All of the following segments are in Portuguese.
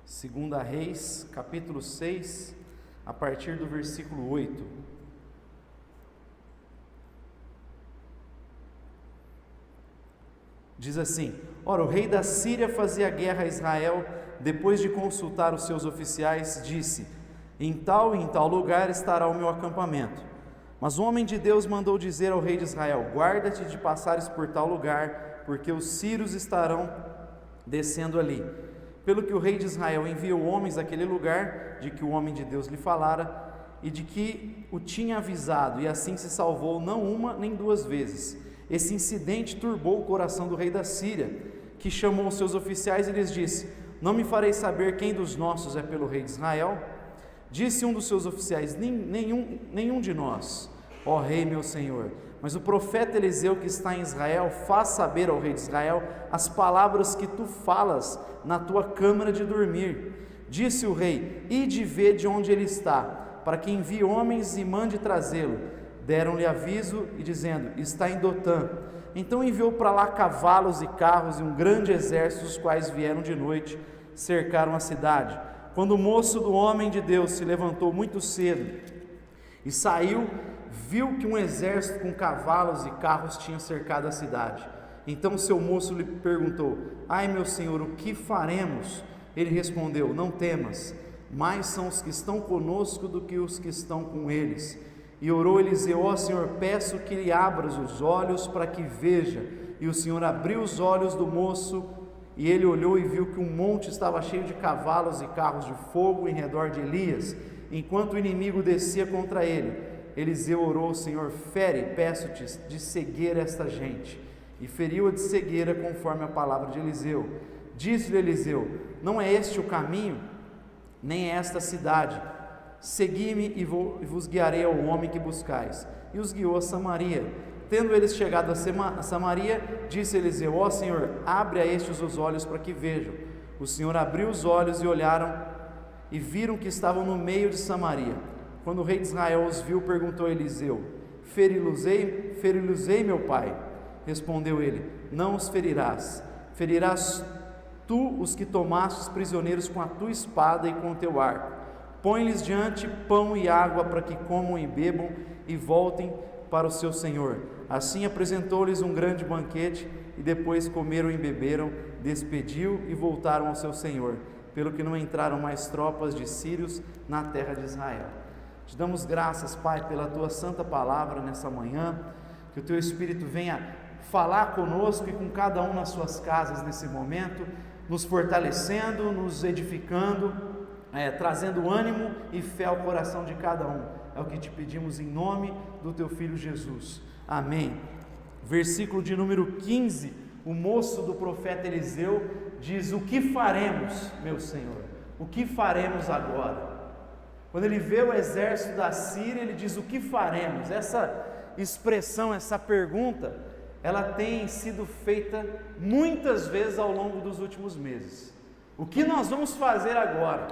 Segunda Reis, capítulo 6, a partir do versículo 8. Diz assim: Ora, o rei da Síria fazia guerra a Israel. Depois de consultar os seus oficiais, disse: em tal e em tal lugar estará o meu acampamento. Mas o homem de Deus mandou dizer ao rei de Israel: guarda-te de passares por tal lugar, porque os sírios estarão descendo ali. Pelo que o rei de Israel enviou homens àquele lugar, de que o homem de Deus lhe falara, e de que o tinha avisado, e assim se salvou não uma nem duas vezes. Esse incidente turbou o coração do rei da Síria, que chamou os seus oficiais e lhes disse: não me farei saber quem dos nossos é pelo rei de Israel? Disse um dos seus oficiais: nenhum de nós, ó rei meu senhor. Mas o profeta Eliseu, que está em Israel, faz saber ao rei de Israel as palavras que tu falas na tua câmara de dormir. Disse o rei: ide ver de onde ele está, para que envie homens e mande trazê-lo. Deram-lhe aviso e dizendo: está em Dotã. Então enviou para lá cavalos e carros e um grande exército, os quais vieram de noite, cercaram a cidade. Quando o moço do homem de Deus se levantou muito cedo e saiu, viu que um exército com cavalos e carros tinha cercado a cidade. Então seu moço lhe perguntou: ai meu senhor, o que faremos? Ele respondeu: não temas, mais são os que estão conosco do que os que estão com eles. E orou Eliseu: ó Senhor, peço que lhe abras os olhos para que veja. E o Senhor abriu os olhos do moço, e ele olhou e viu que um monte estava cheio de cavalos e carros de fogo em redor de Elias, enquanto o inimigo descia contra ele. Eliseu orou: Senhor, fere, peço-te, de cegueira esta gente. E feriu-a de cegueira, conforme a palavra de Eliseu. Disse-lhe Eliseu: não é este o caminho, nem é esta a cidade. Segui-me e vos guiarei ao homem que buscais. E os guiou a Samaria. Tendo eles chegado a Samaria, disse Eliseu: ó Senhor, abre a estes os olhos para que vejam. O Senhor abriu os olhos e olharam, e viram que estavam no meio de Samaria. Quando o rei de Israel os viu, perguntou a Eliseu: feri-los-ei, meu pai? Respondeu ele: não os ferirás. Ferirás tu os que tomastes prisioneiros com a tua espada e com o teu arco. Põe-lhes diante pão e água para que comam e bebam e voltem para o seu senhor. Assim apresentou-lhes um grande banquete, e depois comeram e beberam, despediu e voltaram ao seu senhor, pelo que não entraram mais tropas de sírios na terra de Israel. Te damos graças, Pai, pela tua santa palavra nessa manhã, que o teu Espírito venha falar conosco e com cada um nas suas casas nesse momento, nos fortalecendo, nos edificando, trazendo ânimo e fé ao coração de cada um. É o que te pedimos em nome do teu Filho Jesus. Amém. Versículo de número 15, o moço do profeta Eliseu diz: o que faremos, meu Senhor? O que faremos agora? Quando ele vê o exército da Síria, ele diz: o que faremos? Essa expressão, essa pergunta, ela tem sido feita muitas vezes ao longo dos últimos meses. O que nós vamos fazer agora?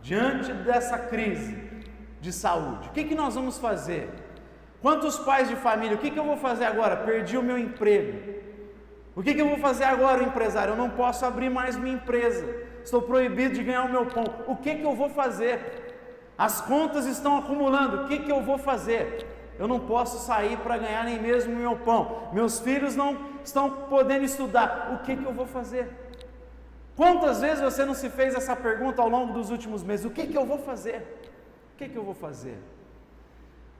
Diante dessa crise de saúde, o que nós vamos fazer? Quantos pais de família, o que eu vou fazer agora? Perdi o meu emprego. O que eu vou fazer agora, empresário? Eu não posso abrir mais minha empresa, estou proibido de ganhar o meu pão. O que eu vou fazer? As contas estão acumulando, o que eu vou fazer? Eu não posso sair para ganhar nem mesmo o meu pão, meus filhos não estão podendo estudar, o que eu vou fazer? Quantas vezes você não se fez essa pergunta ao longo dos últimos meses? O que eu vou fazer? O que eu vou fazer?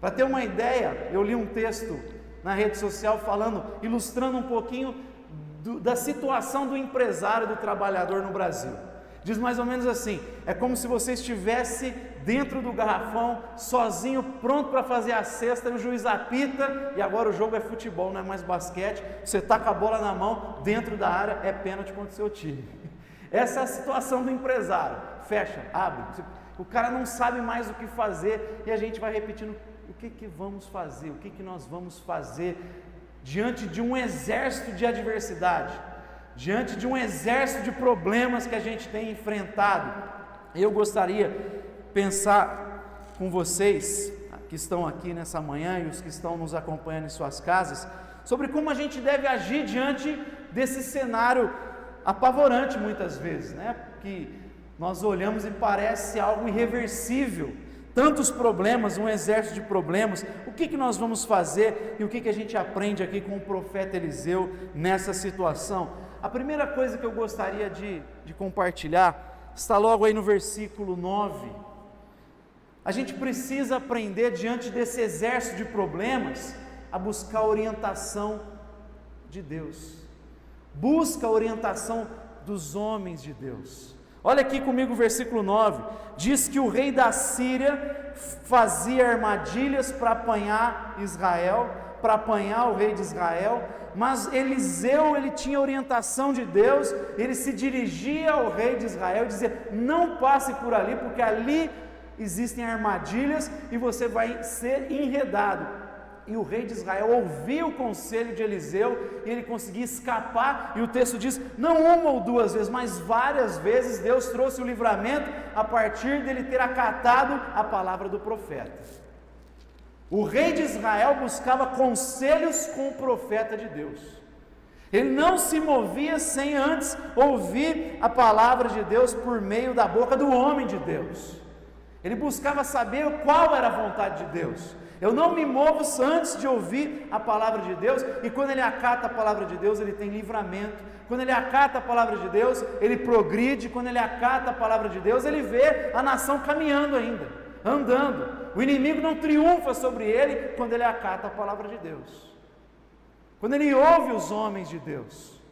Para ter uma ideia, eu li um texto na rede social ilustrando um pouquinho da situação do empresário, do trabalhador no Brasil. Diz mais ou menos assim: é como se você estivesse dentro do garrafão, sozinho, pronto para fazer a cesta, e o juiz apita, e agora o jogo é futebol, não é mais basquete, você está com a bola na mão, dentro da área, é pênalti contra o seu time. Essa é a situação do empresário. Fecha, abre, o cara não sabe mais o que fazer, e a gente vai repetindo: o que vamos fazer? O que nós vamos fazer diante de um exército de adversidade, diante de um exército de problemas que a gente tem enfrentado? Eu gostaria de pensar com vocês que estão aqui nessa manhã e os que estão nos acompanhando em suas casas, sobre como a gente deve agir diante desse cenário apavorante muitas vezes, né? Que nós olhamos e parece algo irreversível. Tantos problemas, um exército de problemas. O que nós vamos fazer e o que a gente aprende aqui com o profeta Eliseu nessa situação? A primeira coisa que eu gostaria de compartilhar está logo aí no versículo 9. A gente precisa aprender, diante desse exército de problemas, a buscar a orientação de Deus. Busca a orientação dos homens de Deus. Olha aqui comigo o versículo 9, diz que o rei da Síria fazia armadilhas para apanhar Israel, para apanhar o rei de Israel, mas Eliseu, ele tinha orientação de Deus, ele se dirigia ao rei de Israel e dizia: não passe por ali, porque ali existem armadilhas e você vai ser enredado. E o rei de Israel ouvia o conselho de Eliseu e ele conseguia escapar, e o texto diz, não uma ou duas vezes, mas várias vezes Deus trouxe o livramento a partir dele ter acatado a palavra do profeta. O rei de Israel buscava conselhos com o profeta de Deus. Ele não se movia sem antes ouvir a palavra de Deus por meio da boca do homem de Deus. Ele buscava saber qual era a vontade de Deus. Eu não me movo antes de ouvir a palavra de Deus, e quando ele acata a palavra de Deus, ele tem livramento. Quando ele acata a palavra de Deus, ele progride. Quando ele acata a palavra de Deus, ele vê a nação caminhando ainda, andando. O inimigo não triunfa sobre ele quando ele acata a palavra de Deus, quando ele ouve os homens de Deus.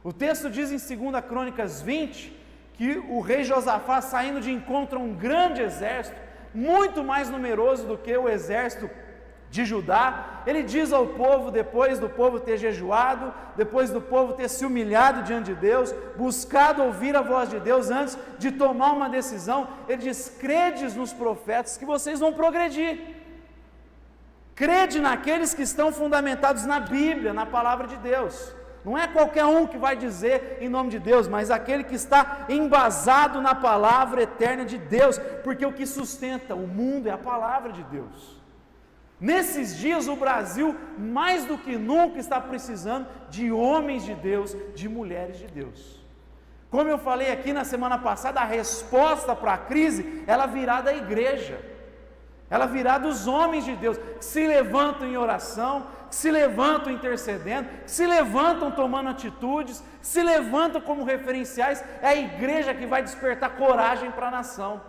O texto diz em 2 Crônicas 20, que o rei Josafá, saindo de encontro a um grande exército, muito mais numeroso do que o exército de Judá, ele diz ao povo, depois do povo ter jejuado, depois do povo ter se humilhado diante de Deus, buscado ouvir a voz de Deus antes de tomar uma decisão, ele diz: credes nos profetas que vocês vão progredir, crede naqueles que estão fundamentados na Bíblia, na palavra de Deus. Não é qualquer um que vai dizer em nome de Deus, mas aquele que está embasado na palavra eterna de Deus, porque o que sustenta o mundo é a palavra de Deus. Nesses dias o Brasil, mais do que nunca, está precisando de homens de Deus, de mulheres de Deus. Como eu falei aqui na semana passada, a resposta para a crise, ela virá da igreja, ela virá dos homens de Deus, que se levantam em oração, que se levantam intercedendo, que se levantam tomando atitudes, que se levantam como referenciais. É a igreja que vai despertar coragem para a nação,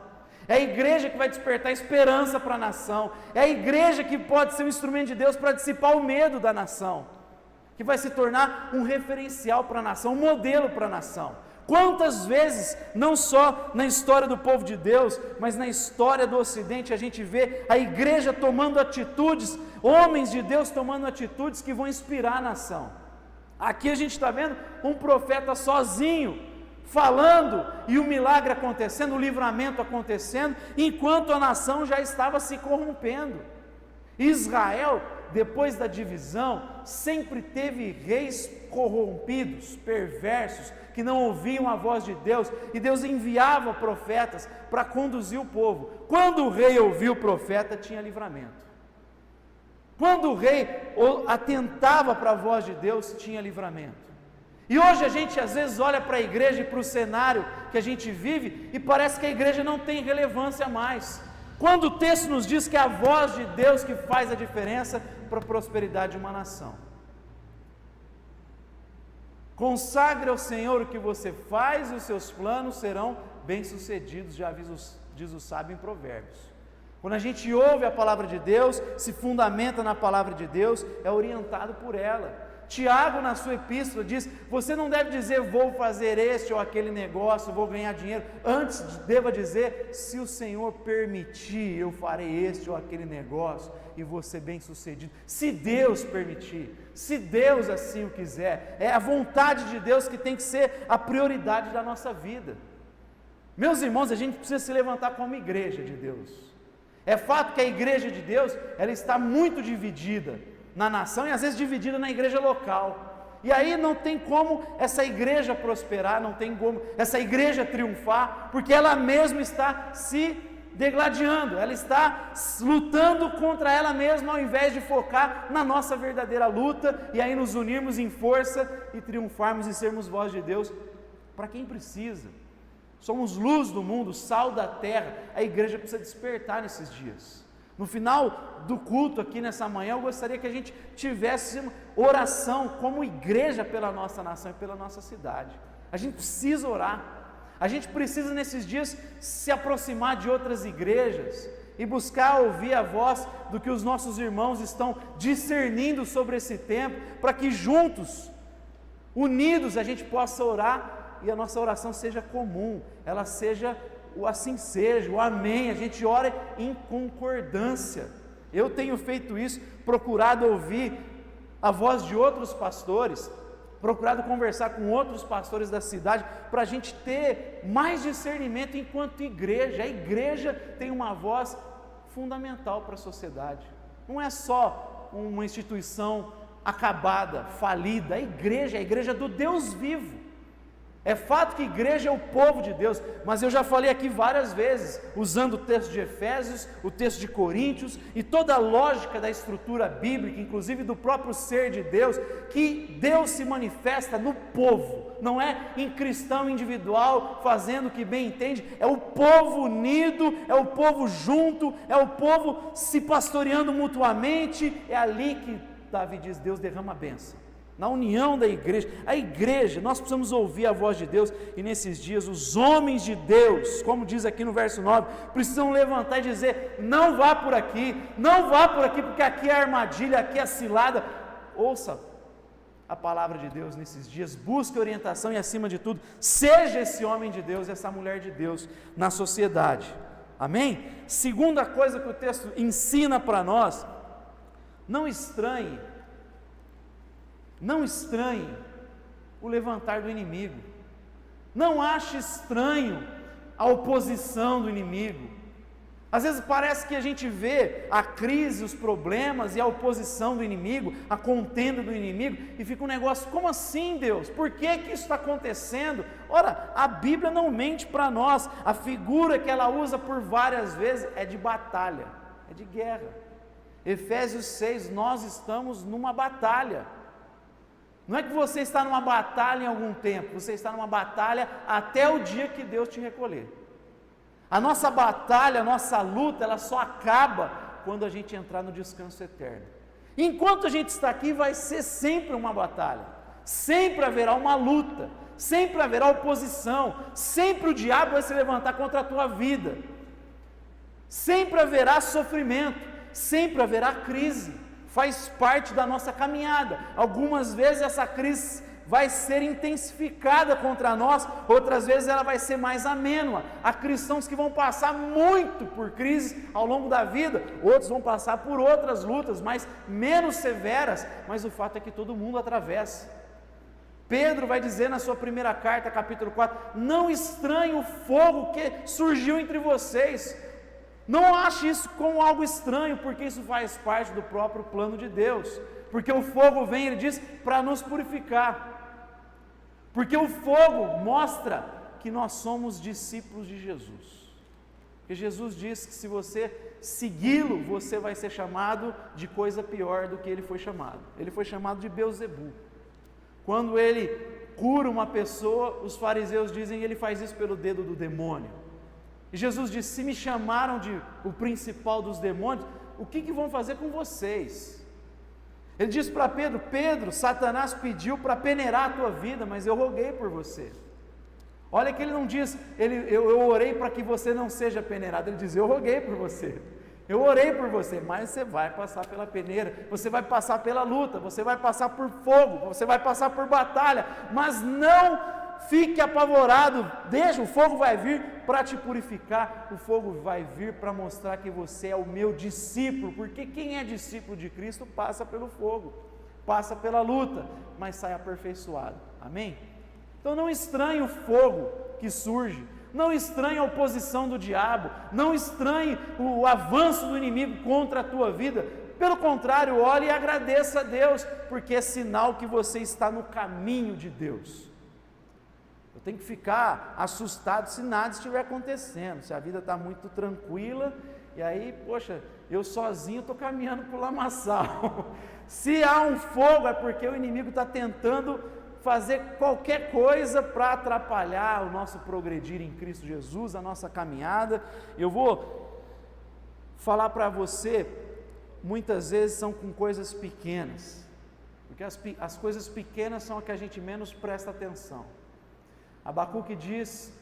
é a igreja que vai despertar esperança para a nação, é a igreja que pode ser um instrumento de Deus para dissipar o medo da nação, que vai se tornar um referencial para a nação, um modelo para a nação. Quantas vezes, não só na história do povo de Deus, mas na história do Ocidente, a gente vê a igreja tomando atitudes, homens de Deus tomando atitudes que vão inspirar a nação. Aqui a gente está vendo um profeta sozinho, falando, e o milagre acontecendo, o livramento acontecendo, enquanto a nação já estava se corrompendo. Israel, depois da divisão, sempre teve reis corrompidos, perversos, que não ouviam a voz de Deus, e Deus enviava profetas para conduzir o povo. Quando o rei ouvia o profeta, tinha livramento. Quando o rei atentava para a voz de Deus, tinha livramento. E hoje a gente às vezes olha para a igreja e para o cenário que a gente vive, e parece que a igreja não tem relevância mais. Quando o texto nos diz que é a voz de Deus que faz a diferença para a prosperidade de uma nação. Consagre ao Senhor o que você faz, e os seus planos serão bem-sucedidos, já diz o sábio em Provérbios. Quando a gente ouve a palavra de Deus, se fundamenta na palavra de Deus, é orientado por ela. Tiago, na sua epístola, diz: você não deve dizer vou fazer este ou aquele negócio, vou ganhar dinheiro, antes deva dizer, se o Senhor permitir, eu farei este ou aquele negócio e vou ser bem sucedido, se Deus permitir, se Deus assim o quiser. É a vontade de Deus que tem que ser a prioridade da nossa vida. Meus irmãos, a gente precisa se levantar como igreja de Deus. É fato que a igreja de Deus, ela está muito dividida na nação, e às vezes dividida na igreja local, e aí não tem como essa igreja prosperar, não tem como essa igreja triunfar, porque ela mesma está se degladiando, ela está lutando contra ela mesma, ao invés de focar na nossa verdadeira luta, e aí nos unirmos em força, e triunfarmos e sermos voz de Deus, para quem precisa. somos luz do mundo, sal da terra. A igreja precisa despertar nesses dias. No final do culto aqui nessa manhã, eu gostaria que a gente tivesse oração como igreja pela nossa nação e pela nossa cidade. A gente precisa orar. A gente precisa nesses dias se aproximar de outras igrejas e buscar ouvir a voz do que os nossos irmãos estão discernindo sobre esse tempo, para que juntos, unidos, a gente possa orar e a nossa oração seja comum, ela seja o assim seja, o amém, a gente ora em concordância. Eu tenho feito isso, procurado ouvir a voz de outros pastores, procurado conversar com outros pastores da cidade, para a gente ter mais discernimento enquanto igreja. A igreja tem uma voz fundamental para a sociedade, não é só uma instituição acabada, falida. A igreja do Deus vivo. É fato que a igreja é o povo de Deus, mas eu já falei aqui várias vezes, usando o texto de Efésios, o texto de Coríntios e toda a lógica da estrutura bíblica, inclusive do próprio ser de Deus, que Deus se manifesta no povo, não é em cristão individual fazendo o que bem entende, é o povo unido, é o povo junto, é o povo se pastoreando mutuamente. É ali que Davi diz: Deus derrama a bênção. Na união da igreja, a igreja, nós precisamos ouvir a voz de Deus, e nesses dias os homens de Deus, como diz aqui no verso 9, precisam levantar e dizer: não vá por aqui, não vá por aqui, porque aqui é a armadilha, aqui é a cilada. Ouça a palavra de Deus nesses dias, busque orientação e, acima de tudo, seja esse homem de Deus, essa mulher de Deus na sociedade. Amém? Segunda coisa que o texto ensina para nós: não estranhe o levantar do inimigo. Não ache estranho a oposição do inimigo. Às vezes parece que a gente vê a crise, os problemas e a oposição do inimigo, a contenda do inimigo, e fica um negócio: como assim, Deus? Por que isso está acontecendo? Ora, a Bíblia não mente para nós. A figura que ela usa por várias vezes é de batalha, é de guerra. Efésios 6, nós estamos numa batalha. Não é que você está numa batalha em algum tempo, você está numa batalha até o dia que Deus te recolher. A nossa batalha, a nossa luta, ela só acaba quando a gente entrar no descanso eterno. Enquanto a gente está aqui, vai ser sempre uma batalha, sempre haverá uma luta, sempre haverá oposição, sempre o diabo vai se levantar contra a tua vida, sempre haverá sofrimento, sempre haverá crise. Faz parte da nossa caminhada. Algumas vezes essa crise vai ser intensificada contra nós, outras vezes ela vai ser mais amênua. Há cristãos que vão passar muito por crises ao longo da vida, outros vão passar por outras lutas, mas menos severas, mas o fato é que todo mundo atravessa. Pedro vai dizer na sua primeira carta, capítulo 4, não estranhe o fogo que surgiu entre vocês. Não ache isso como algo estranho, porque isso faz parte do próprio plano de Deus, porque o fogo vem, ele diz, para nos purificar, porque o fogo mostra que nós somos discípulos de Jesus, porque Jesus diz que se você segui-lo, você vai ser chamado de coisa pior do que ele foi chamado de Beelzebu. Quando ele cura uma pessoa, os fariseus dizem que ele faz isso pelo dedo do demônio. E Jesus disse: se me chamaram de o principal dos demônios, o que vão fazer com vocês? Ele disse para Pedro: Pedro, Satanás pediu para peneirar a tua vida, mas eu roguei por você. Olha que ele não diz, eu orei para que você não seja peneirado, ele diz: eu roguei por você, eu orei por você, mas você vai passar pela peneira, você vai passar pela luta, você vai passar por fogo, você vai passar por batalha, mas não fique apavorado, deixa, o fogo vai vir para te purificar, o fogo vai vir para mostrar que você é o meu discípulo, porque quem é discípulo de Cristo passa pelo fogo, passa pela luta, mas sai aperfeiçoado, amém? Então não estranhe o fogo que surge, não estranhe a oposição do diabo, não estranhe o avanço do inimigo contra a tua vida, pelo contrário, olhe e agradeça a Deus, porque é sinal que você está no caminho de Deus. Eu tenho que ficar assustado se nada estiver acontecendo, se a vida está muito tranquila, e aí, poxa, eu sozinho estou caminhando para o lamaçal. Se há um fogo, é porque o inimigo está tentando fazer qualquer coisa para atrapalhar o nosso progredir em Cristo Jesus, a nossa caminhada. Eu vou falar para você, muitas vezes são com coisas pequenas, porque as coisas pequenas são as que a gente menos presta atenção. Abacuque diz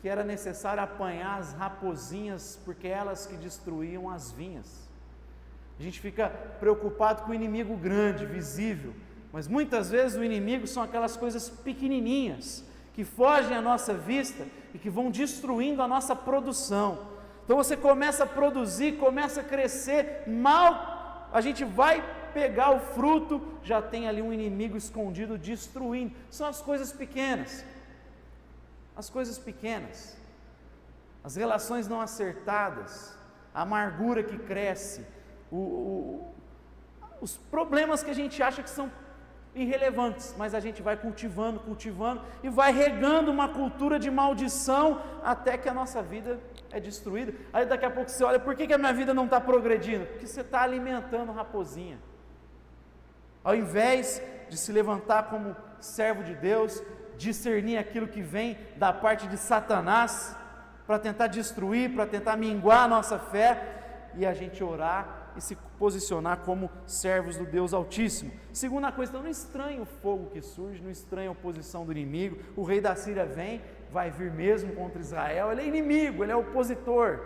que era necessário apanhar as raposinhas, porque elas que destruíam as vinhas. A gente fica preocupado com o inimigo grande, visível, mas muitas vezes o inimigo são aquelas coisas pequenininhas, que fogem à nossa vista e que vão destruindo a nossa produção. Então você começa a produzir, começa a crescer, mal a gente vai pegar o fruto, já tem ali um inimigo escondido destruindo. São as coisas pequenas, as relações não acertadas, a amargura que cresce, os problemas que a gente acha que são irrelevantes, mas a gente vai cultivando e vai regando uma cultura de maldição até que a nossa vida é destruída. Aí daqui a pouco você olha, por que a minha vida não está progredindo? Porque você está alimentando raposinha. Ao invés de se levantar como servo de Deus, discernir aquilo que vem da parte de Satanás, para tentar destruir, para tentar minguar a nossa fé, e a gente orar e se posicionar como servos do Deus Altíssimo. Segunda coisa, então não estranhe o fogo que surge, não estranhe a oposição do inimigo. O rei da Síria vai vir mesmo contra Israel, ele é inimigo, ele é opositor.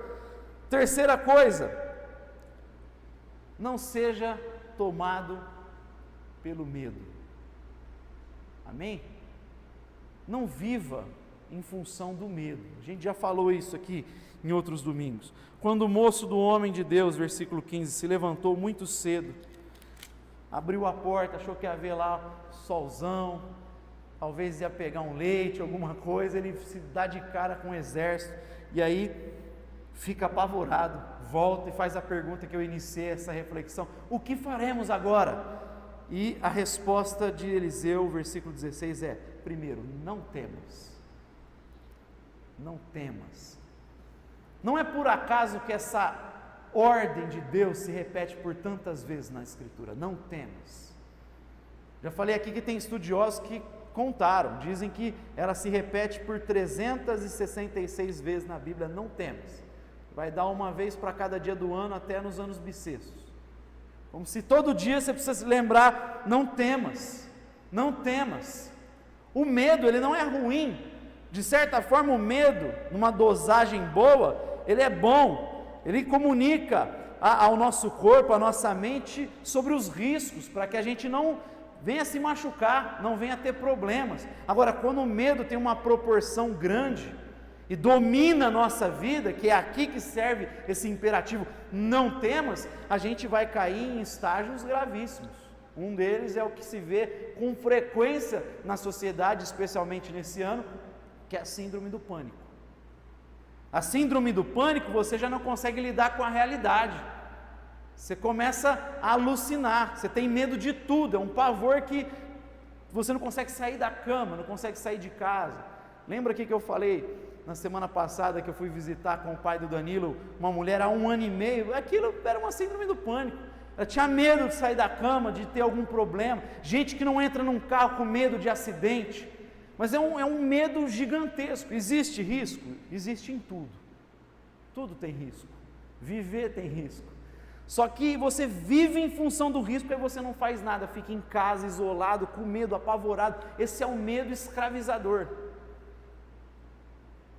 Terceira coisa, não seja tomado pelo medo. Amém? Não viva em função do medo. A gente já falou isso aqui em outros domingos. Quando o moço do homem de Deus, versículo 15, se levantou muito cedo, abriu a porta, achou que ia ver lá solzão, talvez ia pegar um leite, alguma coisa, ele se dá de cara com o exército, e aí fica apavorado, volta e faz a pergunta que eu iniciei essa reflexão: o que faremos agora? E a resposta de Eliseu, versículo 16 é: primeiro, não temas. Não temas. Não é por acaso que essa ordem de Deus se repete por tantas vezes na Escritura. Não temas. Já falei aqui que tem estudiosos que contaram, dizem que ela se repete por 366 vezes na Bíblia. Não temas. Vai dar uma vez para cada dia do ano, até nos anos bissextos. Como se todo dia você precisa se lembrar: não temas, não temas. O medo, ele não é ruim. De certa forma, o medo, numa dosagem boa, ele é bom, ele comunica ao nosso corpo, à nossa mente, sobre os riscos, para que a gente não venha se machucar, não venha ter problemas. Agora, quando o medo tem uma proporção grande e domina a nossa vida, que é aqui que serve esse imperativo, não temas, a gente vai cair em estágios gravíssimos. Um deles é o que se vê com frequência na sociedade, especialmente nesse ano, que é a síndrome do pânico. A síndrome do pânico, você já não consegue lidar com a realidade. Você começa a alucinar, você tem medo de tudo, é um pavor que você não consegue sair da cama, não consegue sair de casa. Lembra aqui que eu falei na semana passada que eu fui visitar com o pai do Danilo uma mulher há 1 ano e meio? Aquilo era uma síndrome do pânico. Ela tinha medo de sair da cama, de ter algum problema. Gente que não entra num carro com medo de acidente. Mas é um medo gigantesco. Existe risco? Existe em tudo. Tudo tem risco. Viver tem risco. Só que você vive em função do risco e você não faz nada, fica em casa, isolado, com medo, apavorado. Esse é o medo escravizador.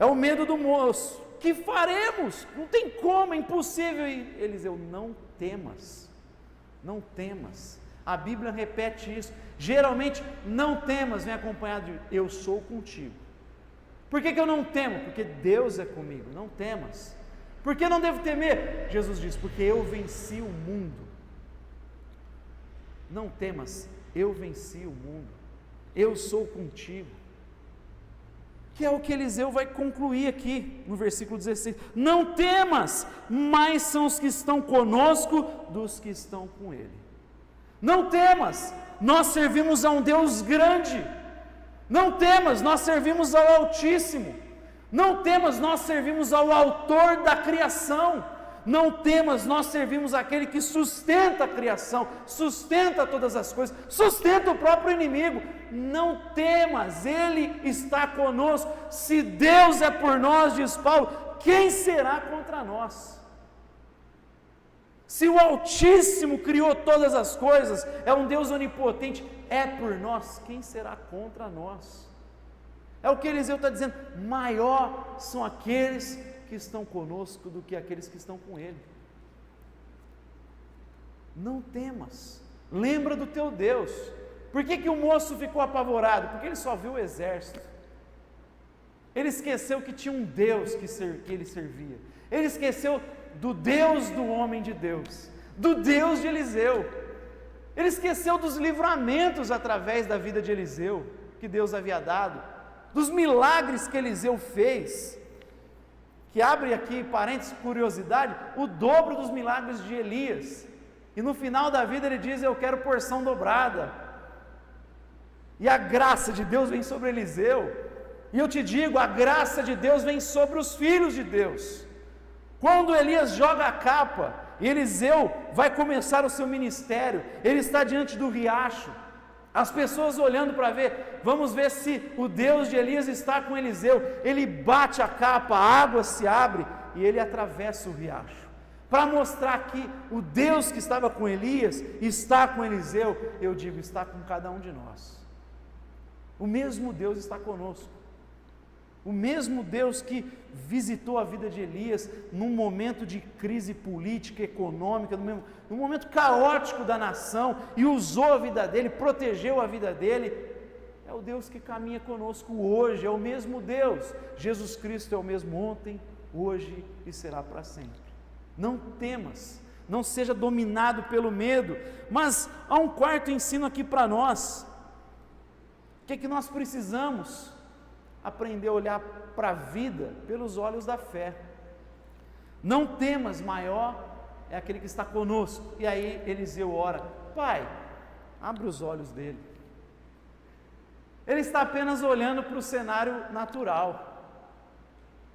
É o medo do moço. Que faremos? Não tem como, é impossível. E Eliseu, não temas. Não temas. A Bíblia repete isso. Geralmente, não temas, vem acompanhado de eu sou contigo. Por que eu não temo? Porque Deus é comigo. Não temas. Por que eu não devo temer? Jesus diz, porque eu venci o mundo. Não temas, eu venci o mundo. Eu sou contigo. Que é o que Eliseu vai concluir aqui no versículo 16. Não temas, mais são os que estão conosco dos que estão com ele. Não temas, nós servimos a um Deus grande. Não temas, nós servimos ao Altíssimo. Não temas, nós servimos ao Autor da criação. Não temas, nós servimos aquele que sustenta a criação, sustenta todas as coisas, sustenta o próprio inimigo. Não temas, Ele está conosco. Se Deus é por nós, diz Paulo, quem será contra nós? Se o Altíssimo criou todas as coisas, é um Deus onipotente, é por nós, quem será contra nós? É o que Eliseu está dizendo, maior são aqueles que estão conosco do que aqueles que estão com ele. Não temas, lembra do teu Deus. Por que o moço ficou apavorado? Porque ele só viu o exército. Ele esqueceu que tinha um Deus que ele servia. Ele esqueceu do Deus do homem de Deus, do Deus de Eliseu. Ele esqueceu dos livramentos através da vida de Eliseu, que Deus havia dado, dos milagres que Eliseu fez, que abre aqui, parênteses, curiosidade, o dobro dos milagres de Elias, e no final da vida ele diz, eu quero porção dobrada, e a graça de Deus vem sobre Eliseu, e eu te digo, a graça de Deus vem sobre os filhos de Deus. Quando Elias joga a capa, e Eliseu vai começar o seu ministério, ele está diante do riacho, as pessoas olhando para ver, vamos ver se o Deus de Elias está com Eliseu. Ele bate a capa, a água se abre e ele atravessa o riacho, para mostrar que o Deus que estava com Elias está com Eliseu. Eu digo, está com cada um de nós. O mesmo Deus está conosco. O mesmo Deus que visitou a vida de Elias num momento de crise política, econômica, num momento caótico da nação, e usou a vida dele, protegeu a vida dele, é o Deus que caminha conosco hoje, é o mesmo Deus. Jesus Cristo é o mesmo ontem, hoje e será para sempre. Não temas, não seja dominado pelo medo. Mas há um quarto ensino aqui para nós. O que é que nós precisamos? Aprender a olhar para a vida pelos olhos da fé. Não temas, maior é aquele que está conosco. E aí Eliseu ora, Pai, abre os olhos dele. Ele está apenas olhando para o cenário natural.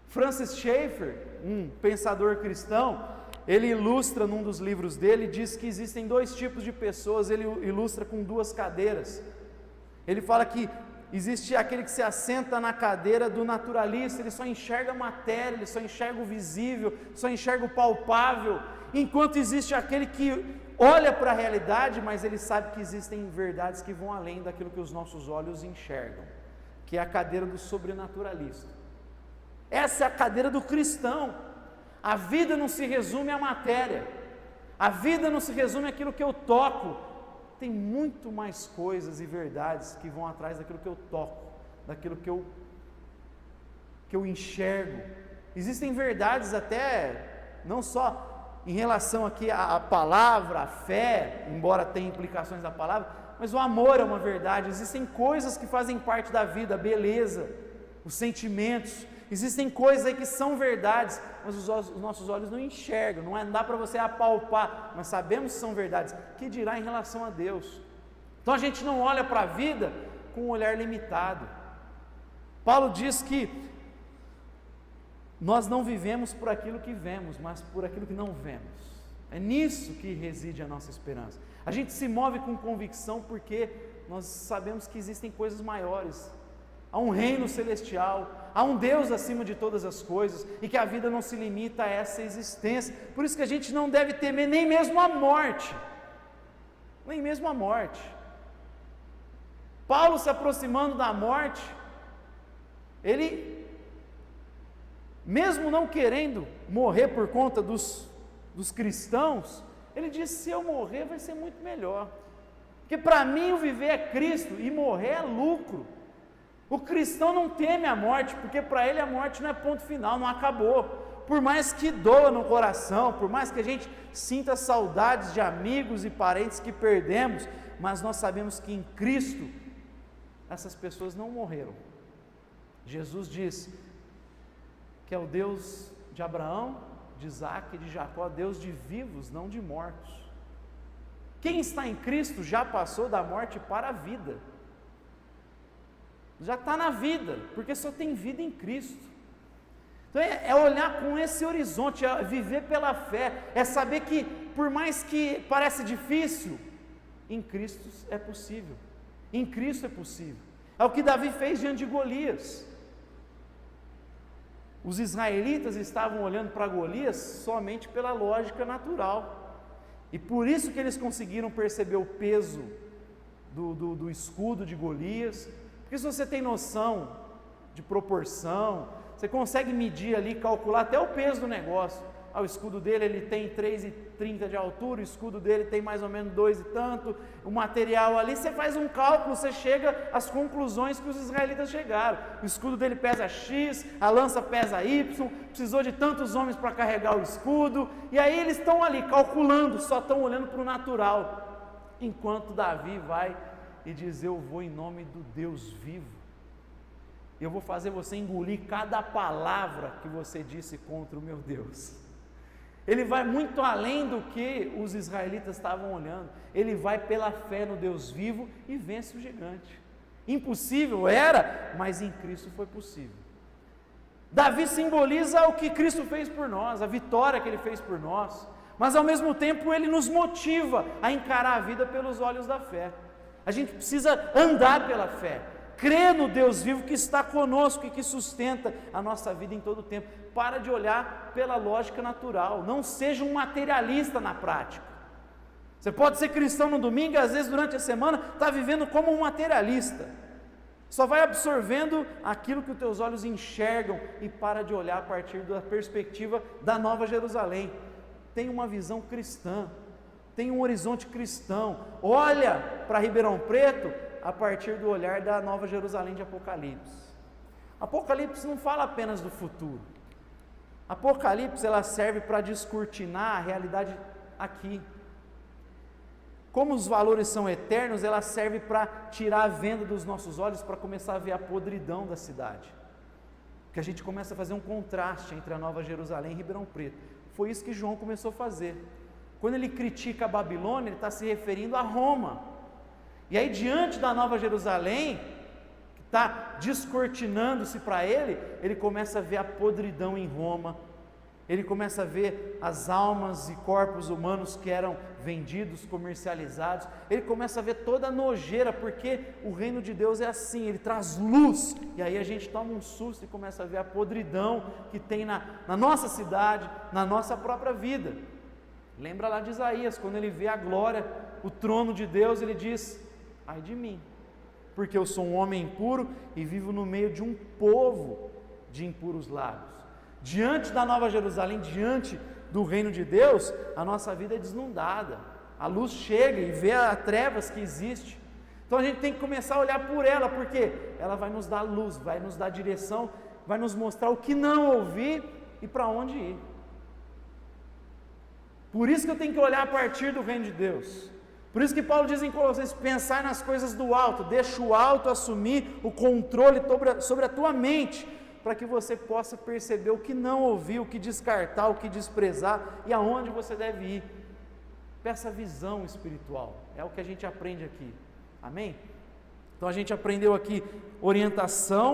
Francis Schaeffer, um pensador cristão, ele ilustra num dos livros dele, diz que existem dois tipos de pessoas, ele ilustra com duas cadeiras. Ele fala que existe aquele que se assenta na cadeira do naturalista, ele só enxerga a matéria, ele só enxerga o visível, só enxerga o palpável, enquanto existe aquele que olha para a realidade, mas ele sabe que existem verdades que vão além daquilo que os nossos olhos enxergam, que é a cadeira do sobrenaturalista. Essa é a cadeira do cristão. A vida não se resume à matéria, a vida não se resume àquilo que eu toco. Tem muito mais coisas e verdades que vão atrás daquilo que eu toco, daquilo que eu enxergo. Existem verdades até, não só em relação aqui à palavra, à fé, embora tenha implicações da palavra, mas o amor é uma verdade. Existem coisas que fazem parte da vida, a beleza, os sentimentos. Existem coisas aí que são verdades, mas os nossos olhos não enxergam, não dá para você apalpar, mas sabemos que são verdades. Que dirá em relação a Deus? Então a gente não olha para a vida com um olhar limitado. Paulo diz que nós não vivemos por aquilo que vemos, mas por aquilo que não vemos. É nisso que reside a nossa esperança. A gente se move com convicção porque nós sabemos que existem coisas maiores. Há um reino celestial, há um Deus acima de todas as coisas, e que a vida não se limita a essa existência. Por isso que a gente não deve temer nem mesmo a morte, nem mesmo a morte. Paulo, se aproximando da morte, ele, mesmo não querendo morrer por conta dos cristãos, ele diz, se eu morrer vai ser muito melhor, porque para mim o viver é Cristo, e morrer é lucro. O cristão não teme a morte, porque para ele a morte não é ponto final, não acabou. Por mais que doa no coração, por mais que a gente sinta saudades de amigos e parentes que perdemos, mas nós sabemos que em Cristo, essas pessoas não morreram. Jesus diz que é o Deus de Abraão, de Isaac e de Jacó, Deus de vivos, não de mortos. Quem está em Cristo já passou da morte para a vida. Já está na vida, porque só tem vida em Cristo. Então é olhar com esse horizonte, é viver pela fé, é saber que por mais que pareça difícil, em Cristo é possível, em Cristo é possível. É o que Davi fez diante de Golias. Os israelitas estavam olhando para Golias somente pela lógica natural, e por isso que eles conseguiram perceber o peso do escudo de Golias, porque se você tem noção de proporção, você consegue medir ali, calcular até o peso do negócio. O escudo dele ele tem 3,30 de altura, o escudo dele tem mais ou menos 2 e tanto, o material ali, você faz um cálculo, você chega às conclusões que os israelitas chegaram. O escudo dele pesa X, a lança pesa Y, precisou de tantos homens para carregar o escudo, e aí eles estão ali calculando, só estão olhando para o natural, enquanto Davi vai e diz: eu vou em nome do Deus vivo, eu vou fazer você engolir cada palavra que você disse contra o meu Deus. Ele vai muito além do que os israelitas estavam olhando, ele vai pela fé no Deus vivo e vence o gigante. Impossível era, mas em Cristo foi possível. Davi simboliza o que Cristo fez por nós, a vitória que ele fez por nós, mas ao mesmo tempo ele nos motiva a encarar a vida pelos olhos da fé. A gente precisa andar pela fé, crer no Deus vivo que está conosco e que sustenta a nossa vida em todo o tempo. Para de olhar pela lógica natural, não seja um materialista na prática. Você pode ser cristão no domingo e às vezes durante a semana está vivendo como um materialista, só vai absorvendo aquilo que os teus olhos enxergam e para de olhar a partir da perspectiva da Nova Jerusalém. Tem uma visão cristã, tem um horizonte cristão, olha para Ribeirão Preto a partir do olhar da Nova Jerusalém de Apocalipse. Apocalipse não fala apenas do futuro. Apocalipse ela serve para descortinar a realidade aqui. Como os valores são eternos, ela serve para tirar a venda dos nossos olhos, para começar a ver a podridão da cidade. Que a gente começa a fazer um contraste entre a Nova Jerusalém e Ribeirão Preto. Foi isso que João começou a fazer. Quando ele critica a Babilônia, ele está se referindo a Roma. E aí, diante da Nova Jerusalém, que está descortinando-se para ele começa a ver a podridão em Roma, ele começa a ver as almas e corpos humanos que eram vendidos, comercializados, ele começa a ver toda a nojeira, porque o reino de Deus é assim, ele traz luz, e aí a gente toma um susto e começa a ver a podridão que tem na nossa cidade, na nossa própria vida. Lembra lá de Isaías, quando ele vê a glória, o trono de Deus, ele diz: ai de mim, porque eu sou um homem impuro e vivo no meio de um povo de impuros lábios. Diante da Nova Jerusalém, diante do reino de Deus, a nossa vida é deslumbrada, a luz chega e vê as trevas que existe. Então a gente tem que começar a olhar por ela, porque ela vai nos dar luz, vai nos dar direção, vai nos mostrar o que não ouvir e para onde ir. Por isso que eu tenho que olhar a partir do reino de Deus. Por isso que Paulo diz em Colossenses: pensar nas coisas do alto, deixa o alto assumir o controle sobre a tua mente, para que você possa perceber o que não ouvir, o que descartar, o que desprezar e aonde você deve ir. Peça visão espiritual, é o que a gente aprende aqui, amém? Então a gente aprendeu aqui orientação,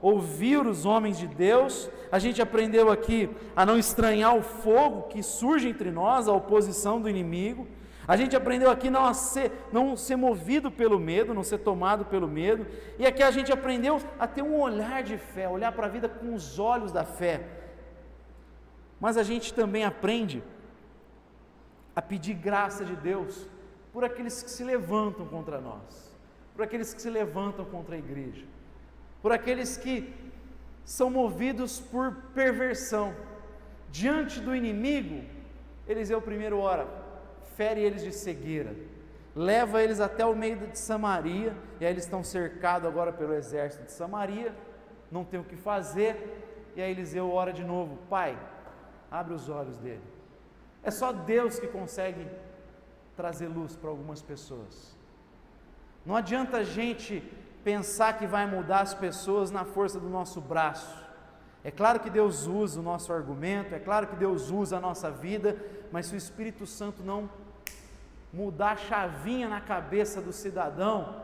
ouvir os homens de Deus, a gente aprendeu aqui a não estranhar o fogo que surge entre nós, a oposição do inimigo. A gente aprendeu aqui não ser movido pelo medo, não ser tomado pelo medo, e aqui a gente aprendeu a ter um olhar de fé, olhar para a vida com os olhos da fé. Mas a gente também aprende a pedir graça de Deus por aqueles que se levantam contra nós, por aqueles que se levantam contra a igreja, por aqueles que são movidos por perversão. Diante do inimigo, Eliseu primeiro ora: fere eles de cegueira, leva eles até o meio de Samaria, e aí eles estão cercados agora pelo exército de Samaria, não tem o que fazer, e aí Eliseu ora de novo: Pai, abre os olhos dele. É só Deus que consegue trazer luz para algumas pessoas. Não adianta a gente pensar que vai mudar as pessoas na força do nosso braço. É claro que Deus usa o nosso argumento, é claro que Deus usa a nossa vida, mas se o Espírito Santo não mudar a chavinha na cabeça do cidadão,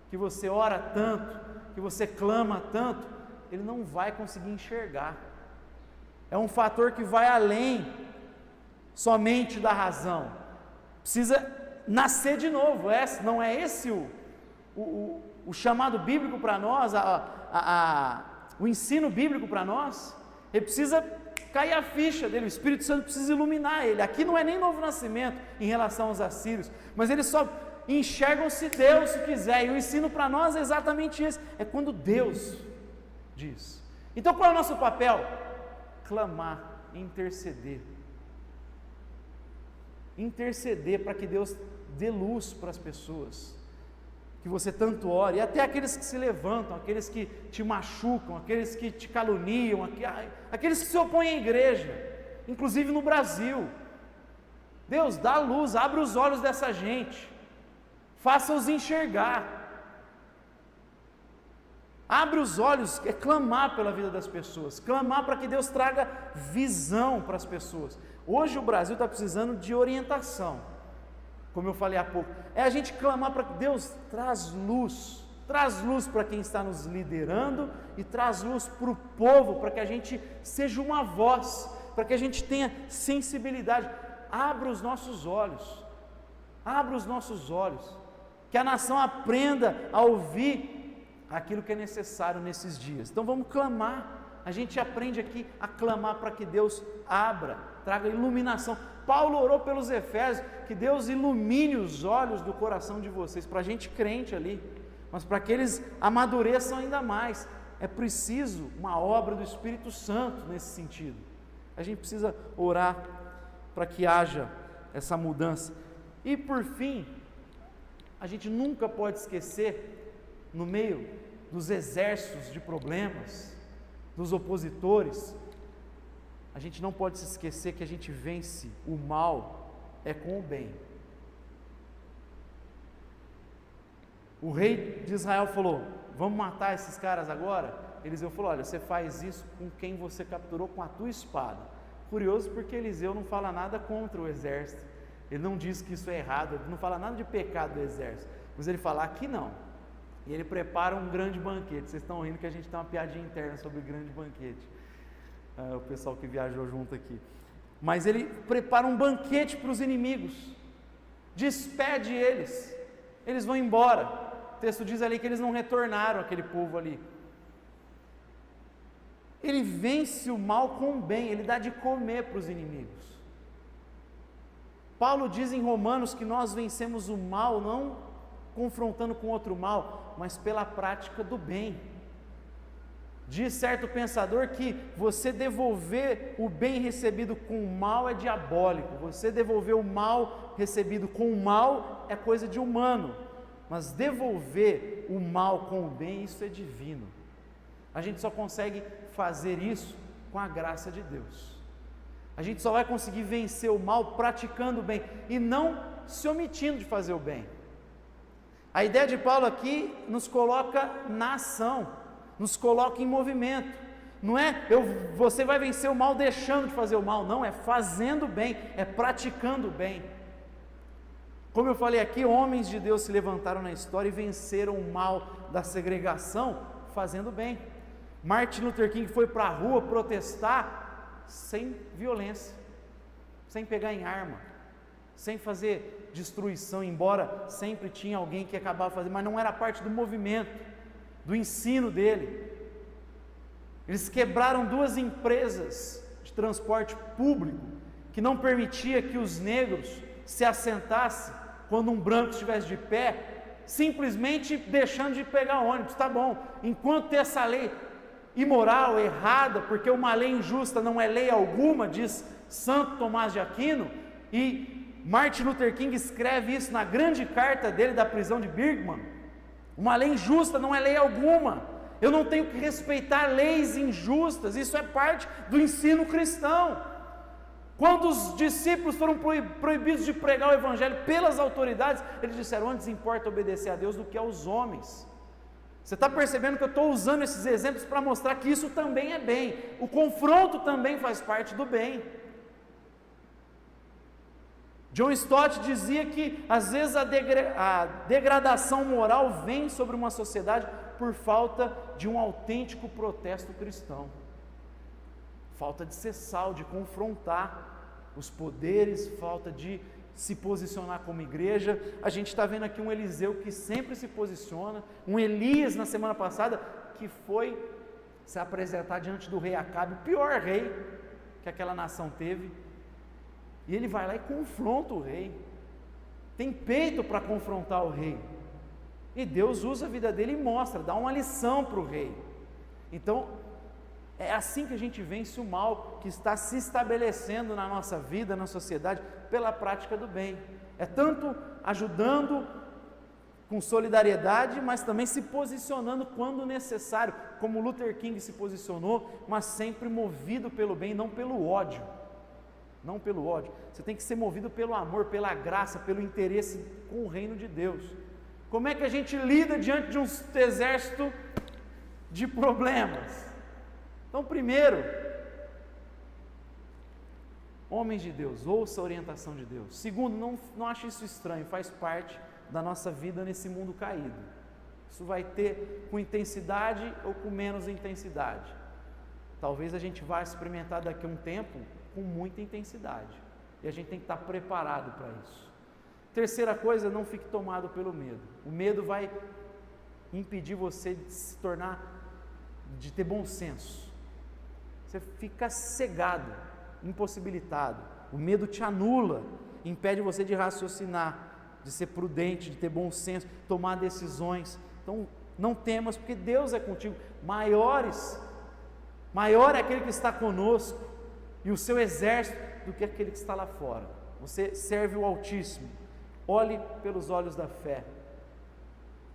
que você ora tanto, que você clama tanto, ele não vai conseguir enxergar. é um fator que vai além somente da razão. Precisa nascer de novo. Não é esse o chamado bíblico para nós, o ensino bíblico para nós? Ele precisa cair a ficha dele, o Espírito Santo precisa iluminar ele. Aqui não é nem novo nascimento em relação aos assírios, mas eles só enxergam se Deus quiser, e o ensino para nós é exatamente isso, é quando Deus diz. Então qual é o nosso papel? Clamar, interceder para que Deus dê luz para as pessoas, que você tanto ore, e até aqueles que se levantam, aqueles que te machucam, aqueles que te caluniam, aqueles que se opõem à igreja, inclusive no Brasil. Deus, dá luz, abre os olhos dessa gente, faça-os enxergar, abre os olhos, é clamar pela vida das pessoas, clamar para que Deus traga visão para as pessoas. Hoje o Brasil está precisando de orientação, como eu falei há pouco, é a gente clamar para que Deus traz luz para quem está nos liderando, e traz luz para o povo, para que a gente seja uma voz, para que a gente tenha sensibilidade. Abra os nossos olhos, que a nação aprenda a ouvir aquilo que é necessário nesses dias. Então vamos clamar, a gente aprende aqui a clamar para que Deus abra, traga iluminação. Paulo orou pelos Efésios, que Deus ilumine os olhos do coração de vocês, para a gente crente ali, mas para que eles amadureçam ainda mais, é preciso uma obra do Espírito Santo nesse sentido. A gente precisa orar para que haja essa mudança. E por fim, a gente nunca pode esquecer, no meio dos exércitos de problemas, dos opositores, a gente não pode se esquecer que a gente vence o mal com o bem. O rei de Israel falou: vamos matar esses caras agora? Eliseu falou: olha, você faz isso com quem você capturou com a tua espada. Curioso, porque Eliseu não fala nada contra o exército, ele não diz que isso é errado, ele não fala nada de pecado do exército, mas ele fala: aqui não. E ele prepara um grande banquete. Vocês estão rindo que a gente tem uma piadinha interna sobre o grande banquete, o pessoal que viajou junto aqui, mas ele prepara um banquete para os inimigos, despede eles vão embora. O texto diz ali que eles não retornaram, aquele povo ali. Ele vence o mal com o bem, ele dá de comer para os inimigos. Paulo diz em Romanos que nós vencemos o mal não confrontando com outro mal, mas pela prática do bem. Diz certo pensador que você devolver o bem recebido com o mal é diabólico, você devolver o mal recebido com o mal é coisa de humano, mas devolver o mal com o bem, isso é divino. A gente só consegue fazer isso com a graça de Deus. A gente só vai conseguir vencer o mal praticando o bem e não se omitindo de fazer o bem. A ideia de Paulo aqui nos coloca na ação, nos coloca em movimento. Não é você vai vencer o mal deixando de fazer o mal, não, é fazendo o bem, é praticando o bem. Como eu falei aqui, homens de Deus se levantaram na história e venceram o mal da segregação fazendo o bem. Martin Luther King foi para a rua protestar sem violência, sem pegar em arma, sem fazer destruição, embora sempre tinha alguém que acabava fazendo, mas não era parte do movimento, do ensino dele. Eles quebraram 2 empresas de transporte público que não permitia que os negros se assentassem quando um branco estivesse de pé, simplesmente deixando de pegar ônibus. Tá bom, enquanto ter essa lei imoral, errada, porque uma lei injusta não é lei alguma, diz Santo Tomás de Aquino, e Martin Luther King escreve isso na grande carta dele da prisão de Birmingham. Uma lei injusta não é lei alguma, eu não tenho que respeitar leis injustas, isso é parte do ensino cristão. Quando os discípulos foram proibidos de pregar o evangelho pelas autoridades, eles disseram: antes importa obedecer a Deus do que aos homens. Você está percebendo que eu estou usando esses exemplos para mostrar que isso também é bem, o confronto também faz parte do bem. John Stott dizia que às vezes a degradação moral vem sobre uma sociedade por falta de um autêntico protesto cristão. falta de ser sal, de confrontar os poderes, falta de se posicionar como igreja. A gente está vendo aqui um Eliseu que sempre se posiciona, um Elias na semana passada que foi se apresentar diante do rei Acabe, o pior rei que aquela nação teve, e ele vai lá e confronta o rei, tem peito para confrontar o rei, e Deus usa a vida dele e mostra, dá uma lição para o rei. Então é assim que a gente vence o mal que está se estabelecendo na nossa vida, na sociedade, pela prática do bem. É tanto ajudando com solidariedade, mas também se posicionando quando necessário, como Luther King se posicionou, mas sempre movido pelo bem, não pelo ódio. Não pelo ódio. Você tem que ser movido pelo amor, pela graça, pelo interesse com o reino de Deus. Como é que a gente lida diante de um exército de problemas? Então, primeiro, homens de Deus, ouça a orientação de Deus. Segundo, não ache isso estranho, faz parte da nossa vida nesse mundo caído. Isso vai ter com intensidade ou com menos intensidade. Talvez a gente vá experimentar daqui a um tempo com muita intensidade. E a gente tem que estar preparado para isso. Terceira coisa, não fique tomado pelo medo. O medo vai impedir você de se tornar, de ter bom senso. Você fica cegado, impossibilitado. O medo te anula, impede você de raciocinar, de ser prudente, de ter bom senso, tomar decisões. Então, não temas, porque Deus é contigo. Maior é aquele que está conosco, e o seu exército, do que aquele que está lá fora. Você serve o Altíssimo. Olhe pelos olhos da fé.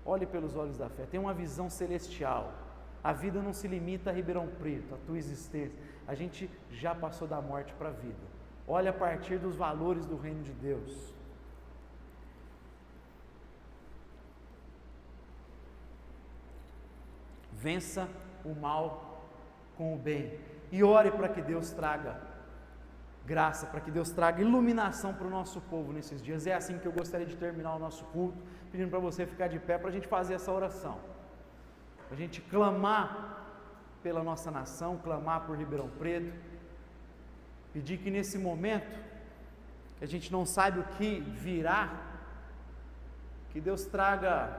Olhe pelos olhos da fé. Tenha uma visão celestial. A vida não se limita a Ribeirão Preto, a tua existência. A gente já passou da morte para a vida. Olhe a partir dos valores do reino de Deus. Vença o mal com o bem. E ore para que Deus traga graça, para que Deus traga iluminação para o nosso povo nesses dias. É assim que eu gostaria de terminar o nosso culto, pedindo para você ficar de pé, para a gente fazer essa oração. Para a gente clamar pela nossa nação, clamar por Ribeirão Preto. Pedir que nesse momento, que a gente não sabe o que virá, que Deus traga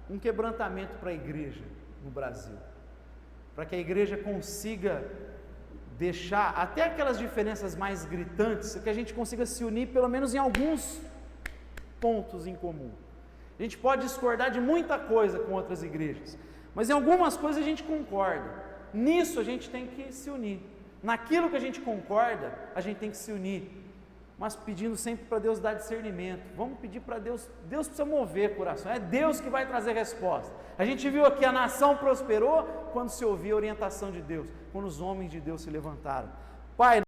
um quebrantamento para a igreja no Brasil, para que a igreja consiga deixar até aquelas diferenças mais gritantes, que a gente consiga se unir pelo menos em alguns pontos em comum. A gente pode discordar de muita coisa com outras igrejas, mas em algumas coisas a gente concorda. Nisso a gente tem que se unir. Naquilo que a gente concorda, a gente tem que se unir, mas pedindo sempre para Deus dar discernimento. Vamos pedir para Deus. Deus precisa mover o coração, é Deus que vai trazer resposta. A gente viu aqui, a nação prosperou quando se ouvia a orientação de Deus, quando os homens de Deus se levantaram. Pai,